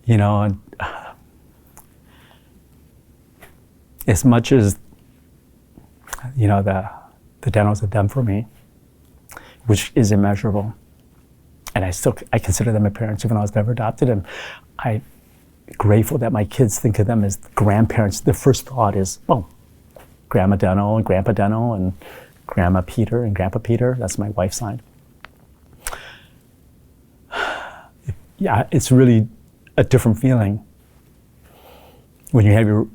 And, as much as, the Danos have done for me, which is immeasurable, and I consider them my parents, even though I was never adopted, and I'm grateful that my kids think of them as grandparents. Their first thought is, Grandma Deno and Grandpa Deno and Grandma Peter and Grandpa Peter. That's my wife's side. Yeah, it's really a different feeling when you have your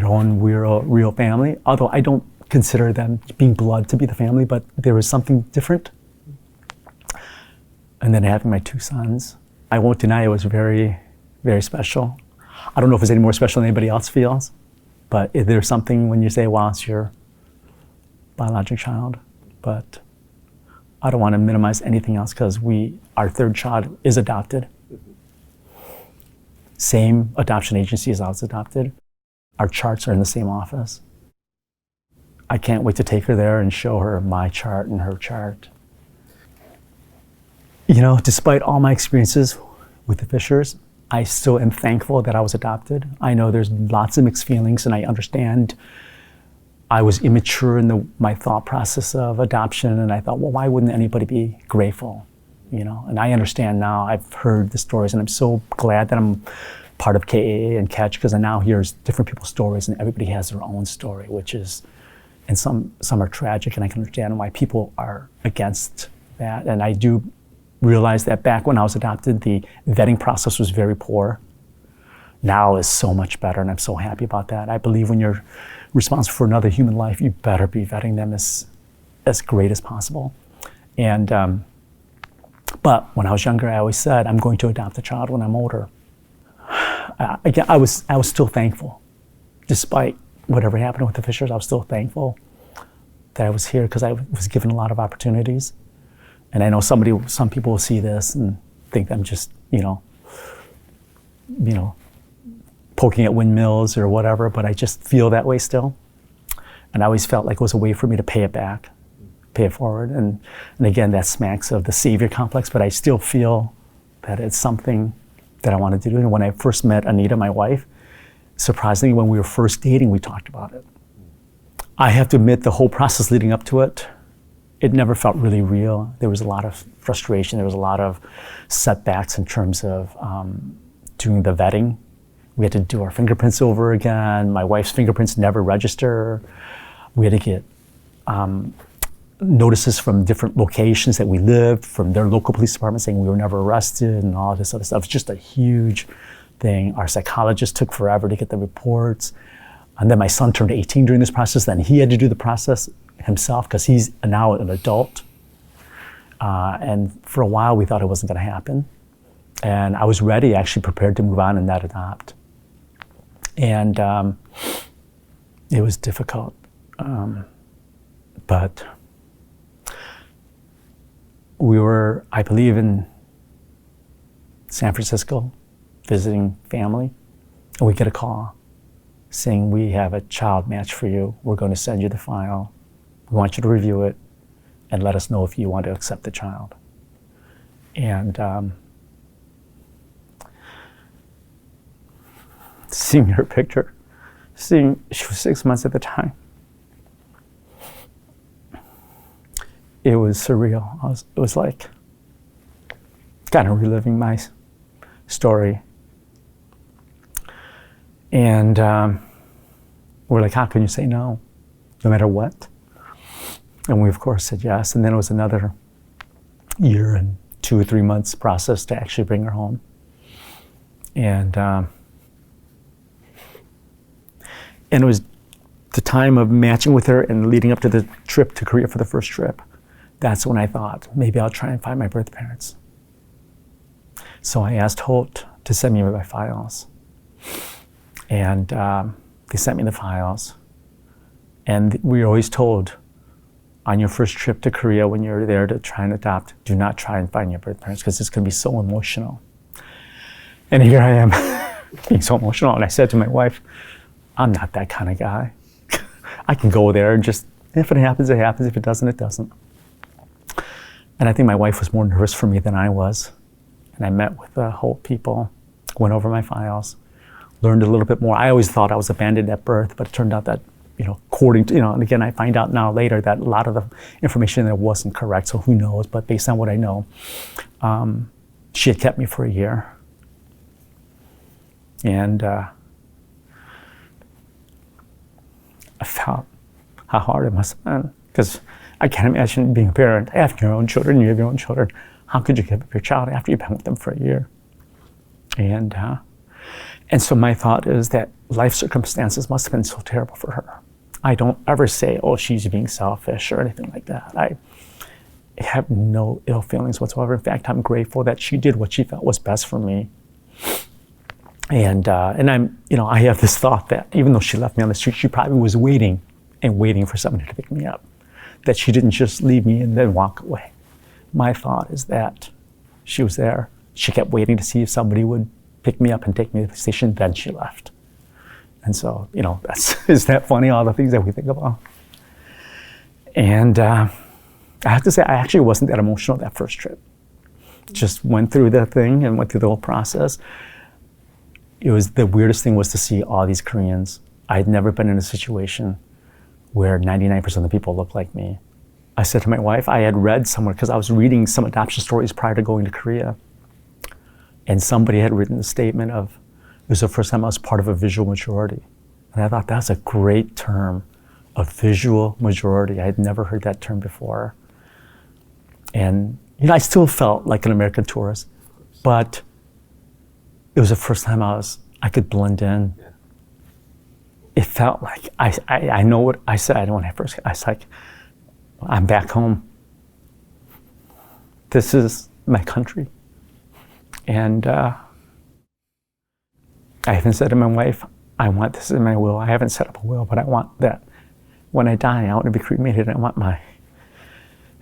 own real family. Although I don't consider them being blood to be the family, but there is something different. And then having my two sons, I won't deny it was very, very special. I don't know if it's any more special than anybody else feels, but there's something when you say, wow, it's your biologic child. But I don't want to minimize anything else because our third child is adopted. Same adoption agency as I was adopted. Our charts are in the same office. I can't wait to take her there and show her my chart and her chart. Despite all my experiences with the Fischers, I still am thankful that I was adopted. I know there's lots of mixed feelings, and I understand I was immature in my thought process of adoption, and I thought, well, why wouldn't anybody be grateful? And I understand now. I've heard the stories, and I'm so glad that I'm part of KAA and Catch, because I now hear different people's stories, and everybody has their own story, and some are tragic, and I can understand why people are against that. And I do realize that back when I was adopted, the vetting process was very poor. Now is so much better, and I'm so happy about that. I believe when you're responsible for another human life, you better be vetting them as great as possible. And but when I was younger, I always said, I'm going to adopt a child when I'm older. Again, I was still thankful. Despite whatever happened with the Fischers, I was still thankful that I was here because I was given a lot of opportunities. And I know some people will see this and think I'm just, poking at windmills or whatever, but I just feel that way still. And I always felt like it was a way for me to pay it back, pay it forward. And again, that smacks of the savior complex, but I still feel that it's something that I wanted to do. And when I first met Anita, my wife, surprisingly, when we were first dating, we talked about it. I have to admit, the whole process leading up to it, it never felt really real. There was a lot of frustration. There was a lot of setbacks in terms of doing the vetting. We had to do our fingerprints over again. My wife's fingerprints never register. We had to get notices from different locations that we lived, from their local police department saying we were never arrested and all this other stuff. It's just a huge thing. Our psychologist took forever to get the reports. And then my son turned 18 during this process. Then he had to do the process himself because he's now an adult. And for a while, we thought it wasn't going to happen. And I was ready, actually prepared to move on and not adopt. And it was difficult. But we were, I believe, in San Francisco visiting family, and we get a call saying, we have a child match for you. We're going to send you the file. We want you to review it and let us know if you want to accept the child. And seeing her picture, she was 6 months at the time, it was surreal. It was like kind of reliving my story. And we're like, how can you say no matter what? And we, of course, said yes. And then it was another year and 2 or 3 months process to actually bring her home. And it was the time of matching with her and leading up to the trip to Korea for the first trip. That's when I thought, maybe I'll try and find my birth parents. So I asked Holt to send me my files. And they sent me the files. And we were always told, on your first trip to Korea, when you're there to try and adopt, do not try and find your birth parents because it's going to be so emotional. And here I am being so emotional. And I said to my wife, I'm not that kind of guy. I can go there and just, if it happens, it happens. If it doesn't, it doesn't. And I think my wife was more nervous for me than I was. And I met with the whole people. went over my files, learned a little bit more. I always thought I was abandoned at birth, but it turned out that, according to, and again, I find out now later that a lot of the information there wasn't correct, so who knows, but based on what I know, she had kept me for a year. And I felt how hard it must have been, because I can't imagine being a parent, having your own children, you have your own children. How could you give up your child after you've been with them for a year? And so my thought is that life circumstances must have been so terrible for her. I don't ever say, oh, she's being selfish or anything like that. I have no ill feelings whatsoever. In fact, I'm grateful that she did what she felt was best for me. And I'm, I have this thought that even though she left me on the street, she probably was waiting for somebody to pick me up. That she didn't just leave me and then walk away. My thought is that she was there. She kept waiting to see if somebody would pick me up and take me to the station, then she left. And so, is that funny, all the things that we think about? And I have to say, I actually wasn't that emotional that first trip. Just went through the thing and went through the whole process. The weirdest thing was to see all these Koreans. I had never been in a situation where 99% of the people looked like me. I said to my wife, I had read somewhere, because I was reading some adoption stories prior to going to Korea, and somebody had written a statement of, it was the first time I was part of a visual majority. And I thought, that's a great term, a visual majority. I had never heard that term before. And I still felt like an American tourist, but it was the first time I could blend in. Yeah. It felt like, I know what I said when I first, I was like, I'm back home. This is my country. And I even said to my wife, I want this in my will. I haven't set up a will, but I want that when I die, I want to be cremated. I want my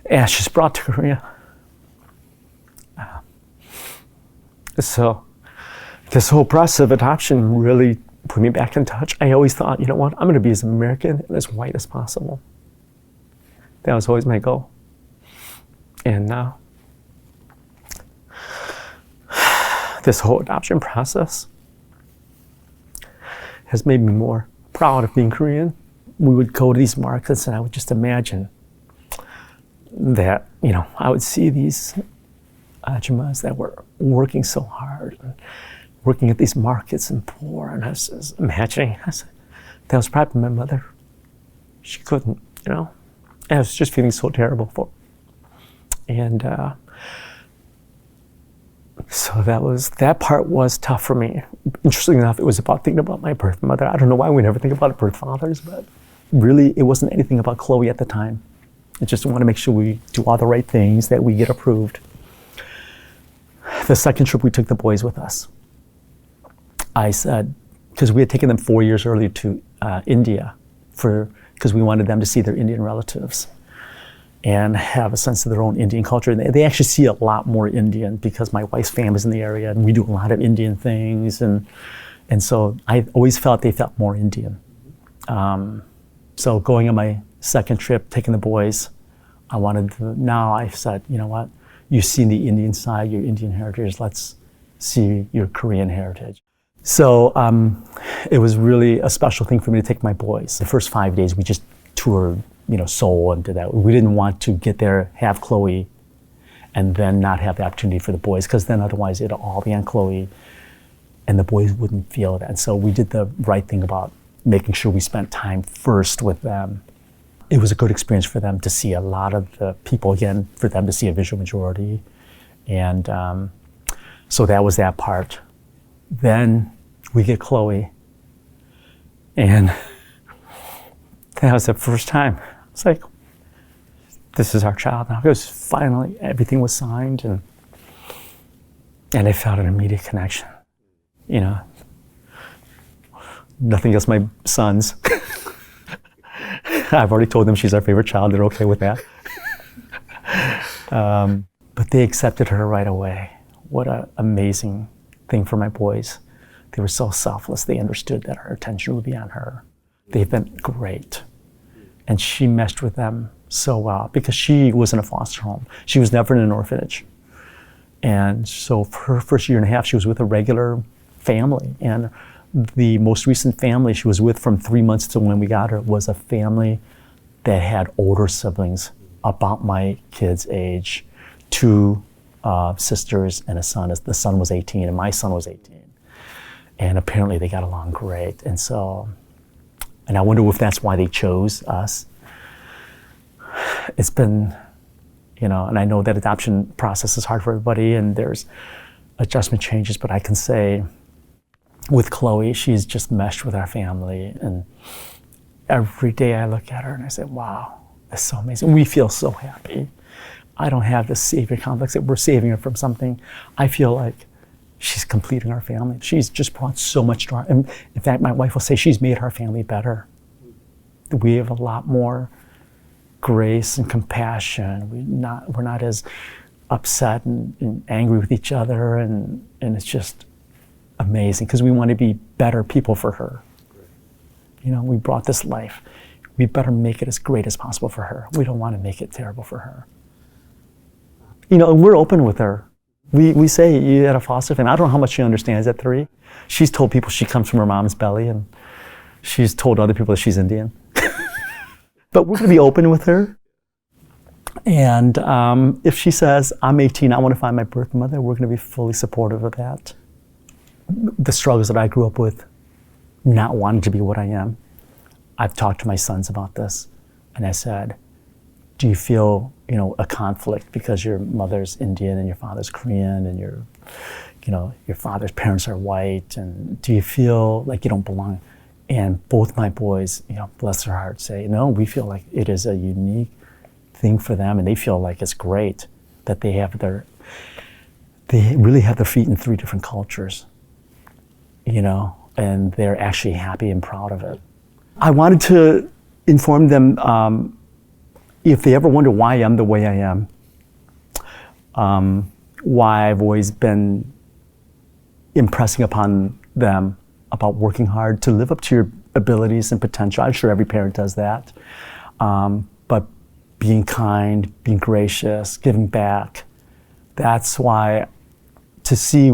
ashes brought to Korea. So this whole process of adoption really put me back in touch. I always thought, you know what, I'm going to be as American and as white as possible. That was always my goal. And now, this whole adoption process has made me more proud of being Korean. We would go to these markets and I would just imagine that, I would see these ajumas that were working so hard, and working at these markets and poor, and I was just imagining, that was probably my mother. She couldn't, and I was just feeling so terrible for her. And so that part was tough for me. Interestingly enough, it was about thinking about my birth mother. I don't know why we never think about birth fathers, but really it wasn't anything about Chloe at the time. I just want to make sure we do all the right things, that we get approved. The second trip, we took the boys with us. I said, because we had taken them 4 years earlier to India because we wanted them to see their Indian relatives and have a sense of their own Indian culture. And they actually see a lot more Indian because my wife's family's in the area and we do a lot of Indian things. And so I always felt they felt more Indian. So going on my second trip, taking the boys, now I said, you know what? You've seen the Indian side, your Indian heritage, let's see your Korean heritage. So it was really a special thing for me to take my boys. The first 5 days, we just toured, Seoul and did that. We didn't want to get there, have Chloe, and then not have the opportunity for the boys, because then otherwise it'll all be on Chloe, and the boys wouldn't feel that. And so we did the right thing about making sure we spent time first with them. It was a good experience for them to see a lot of the people, again, for them to see a visual majority. And so that was that part. Then we get Chloe, and that was the first time. It's like, this is our child now. It was finally, everything was signed, and I felt an immediate connection. Nothing else my sons. I've already told them she's our favorite child. They're okay with that. But they accepted her right away. What an amazing thing for my boys. They were so selfless. They understood that our attention would be on her. They've been great. And she meshed with them so well because she was in a foster home. She was never in an orphanage. And so for her first year and a half, she was with a regular family. And the most recent family she was with from 3 months to when we got her was a family that had older siblings about my kid's age, 2 sisters and a son. The son was 18 and my son was 18. And apparently they got along great. And I wonder if that's why they chose us. It's been, and I know that adoption process is hard for everybody and there's adjustment changes, but I can say with Chloe, she's just meshed with our family. And every day I look at her and I say, wow, that's so amazing. We feel so happy. I don't have this savior complex that we're saving her from something. I feel like she's completing our family. She's just brought so much to our, and in fact, my wife will say she's made our family better. We have a lot more grace and compassion. We're not as upset and angry with each other, and it's just amazing because we want to be better people for her. We brought this life. We better make it as great as possible for her. We don't want to make it terrible for her. And we're open with her. We say you had a foster family. I don't know how much she understands at 3. She's told people she comes from her mom's belly, and she's told other people that she's Indian. But we're going to be open with her. And if she says, I'm 18, I want to find my birth mother, we're going to be fully supportive of that. The struggles that I grew up with, not wanting to be what I am, I've talked to my sons about this. And I said, do you feel, a conflict because your mother's Indian and your father's Korean and your father's parents are white, and do you feel like you don't belong? And both my boys, bless their hearts, say, no, we feel like it is a unique thing for them, and they feel like it's great that they really have their feet in 3 different cultures, and they're actually happy and proud of it. I wanted to inform them, if they ever wonder why I'm the way I am, why I've always been impressing upon them about working hard to live up to your abilities and potential. I'm sure every parent does that. But being kind, being gracious, giving back, that's why, to see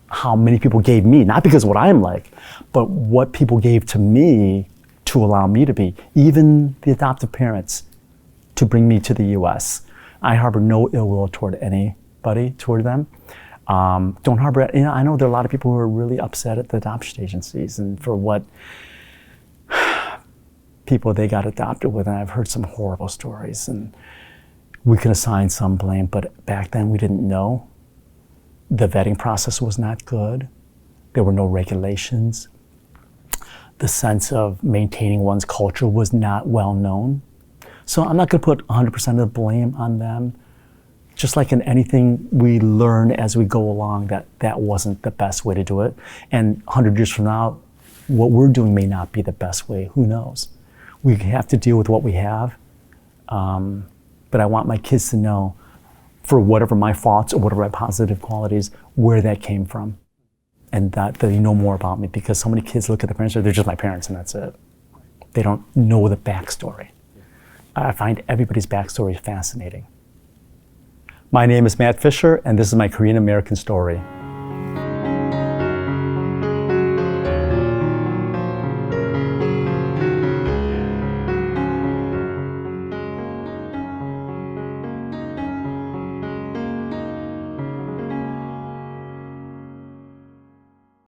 how many people gave me, not because of what I'm like, but what people gave to me to allow me to be, even the adoptive parents, to bring me to the US. I harbor no ill will toward anybody, toward them. Don't harbor it. I know there are a lot of people who are really upset at the adoption agencies and for what people they got adopted with, and I've heard some horrible stories, and we can assign some blame, but back then we didn't know. The vetting process was not good. There were no regulations. The sense of maintaining one's culture was not well known. So I'm not going to put 100% of the blame on them. Just like in anything, we learn as we go along that wasn't the best way to do it. And 100 years from now, what we're doing may not be the best way. Who knows? We have to deal with what we have. But I want my kids to know, for whatever my faults or whatever my positive qualities, where that came from. And that they know more about me, because so many kids look at their parents, they're just my parents and that's it. They don't know the backstory. I find everybody's backstory fascinating. My name is Matt Fischer, and this is my Korean American story.